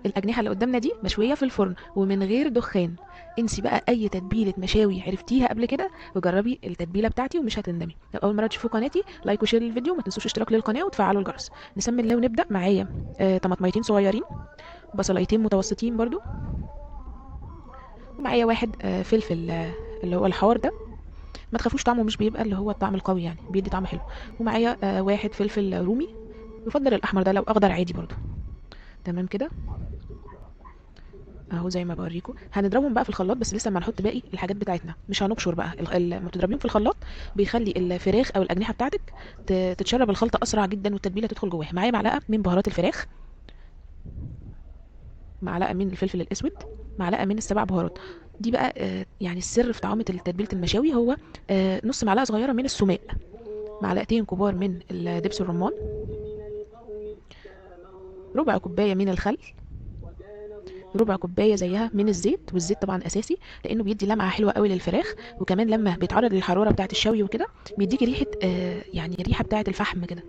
الاجنحه اللي قدامنا دي مشويه في الفرن ومن غير دخان. انسي بقى اي تتبيله مشاوي عرفتيها قبل كده، وجربي التتبيله بتاعتي ومش هتندمي. لو اول مره تشوفوا قناتي لايك وشير للفيديو، ما تنسوش اشتراك للقناه وتفعلوا الجرس. نسمي الله ونبدا. معايا طماطميتين صغيرين، بصلايتين متوسطين برضو، ومعايا واحد فلفل اللي هو الحار ده. ما تخافوش، طعمه مش بيبقى اللي هو الطعم القوي يعني، بيدي طعم حلو. ومعايا واحد فلفل رومي، يفضل الاحمر ده، لو اخضر عادي برضو. تمام كده، اهو زي ما بوريكم. هنضربهم بقى في الخلاط، بس لسه ما هنحط باقي الحاجات بتاعتنا، مش هنبشر بقى. لما بتضربيهم في الخلاط بيخلي الفراخ او الاجنحه بتاعتك تتشرب الخلطه اسرع جدا، والتتبيله تدخل جواها. معايا معلقه من بهارات الفراخ، معلقه من الفلفل الاسود، معلقه من السبع بهارات. دي بقى يعني السر في طعامه تتبيله المشاوي، هو نص معلقه صغيره من السماق، معلقتين كبار من دبس الرمان، ربع كوبايه من الخل، ربع كوبايه زيها من الزيت. والزيت طبعا اساسي، لانه بيدي لمعه حلوه قوي للفراخ، وكمان لما بيتعرض للحراره بتاعه الشوي وكده بيديكي ريحه يعني ريحه بتاعه الفحم كده.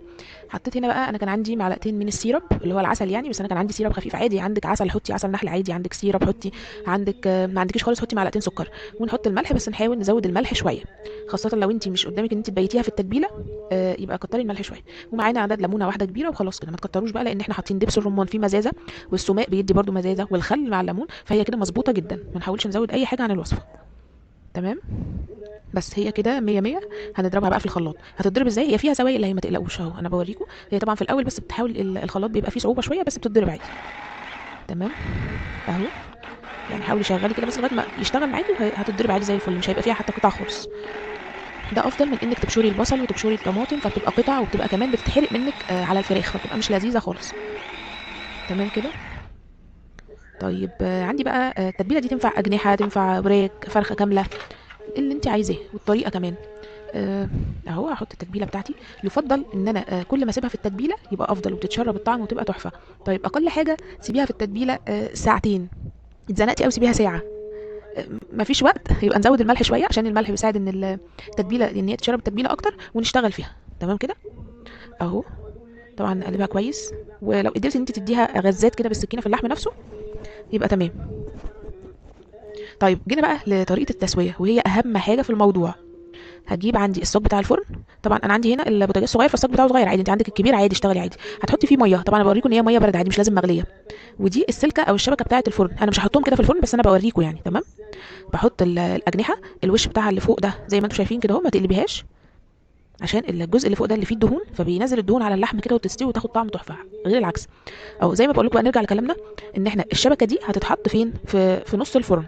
حطيت هنا بقى، انا كان عندي معلقتين من السيرب اللي هو العسل يعني، بس انا كان عندي سيرب خفيف عادي. عندك عسل حطي عسل نحل عادي، عندك سيرب حطي، عندك ما عندكيش خالص حطي معلقتين سكر. ونحط الملح، بس نحاول نزود الملح شويه، خاصه لو انت مش قدامك ان انت تبيتيها في التتبيله، يبقى كتري الملح شويه. ومعانا عدد ليمونه واحده كبيره، وخلاص كده. ما تكتروش بقى، لان احنا حاطين دبس الرمان فيه مزازه، والسماق بيدي برده مزازه، والخل مع الليمون، فهي كده مظبوطه جدا. ما نحاولش نزود اي حاجه عن الوصفه. تمام، بس هي كده مية مية. هنضربها بقى في الخلاط. هتتضرب ازاي؟ هي فيها سوائل اهي، ما تقلقوش اهو انا بوريكم. هي طبعا في الاول بس بتحاول الخلاط بيبقى فيه صعوبه شويه، بس بتتضرب عادي. تمام اهو، يعني حاولي شغلي كده بس لغايه ما يشتغل معاكي، هتتضرب عادي زي الفل، مش هيبقى فيها حتى قطع خالص. ده افضل من انك تبشري البصل وتبشري الطماطم، فبتبقى قطع، وبتبقى كمان بتتحرق منك على الفراخ، فبتبقى مش لذيذه خالص. تمام كده. طيب عندي بقى التتبيله دي تنفع اجنحه، تنفع وراك، فرخه كامله، اللي انت عايزاه، والطريقه كمان. آه، اهو هحط التتبيله بتاعتي. يفضل ان انا كل ما اسيبها في التتبيله يبقى افضل، وبتتشرب الطعم وتبقى تحفه. طيب اقل حاجه سيبيها في التتبيله ساعتين. اتزنقتي قوي سيبيها ساعه. مفيش وقت، يبقى نزود الملح شويه، عشان الملح بيساعد ان التتبيله ان هي تشرب التتبيله اكتر ونشتغل فيها. تمام كده اهو. طبعا نقلبها كويس، ولو قدرتي ان انت تديها غزات كده بالسكينه في اللحم نفسه يبقى تمام. طيب جينا بقى لطريقه التسويه، وهي اهم حاجه في الموضوع. هتجيب عندي الصاج بتاع الفرن. طبعا انا عندي هنا البوتاجاز صغير، فالصاج بتاعه صغير عادي. انت عندك الكبير عادي، اشتغلي عادي. هتحطي فيه ميه، طبعا انا بوريكم ان هي ميه بارده عادي، مش لازم مغليه. ودي السلكه او الشبكه بتاعه الفرن، انا مش هحطهم كده في الفرن، بس انا بوريكم يعني. تمام، بحط الاجنحه، الوش بتاعها اللي فوق ده زي ما انتم شايفين كده اهو، ما تقلبيهاش، عشان الجزء اللي فوق ده اللي فيه الدهون، فبينزل الدهون على اللحم كده وتستوي وتاخد طعم تحفه، غير العكس. او زي ما بقول لكم بقى، نرجع لكلامنا، ان احنا الشبكه دي هتتحط فين؟ في نص الفرن.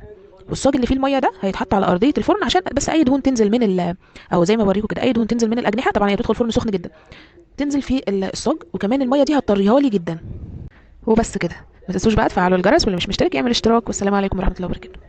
والصاج اللي فيه الميه ده هيتحط على ارضيه الفرن، عشان بس اي دهون تنزل من او زي ما بوريكم كده، اي دهون تنزل من الاجنحه. طبعا هي بتدخل فرن سخن جدا، تنزل في الصاج، وكمان الميه دي هتطريها لي جدا. وبس كده. ما تنسوش بقى تفعلوا الجرس، واللي مش مشترك يعمل اشتراك. والسلام عليكم ورحمه الله وبركاته.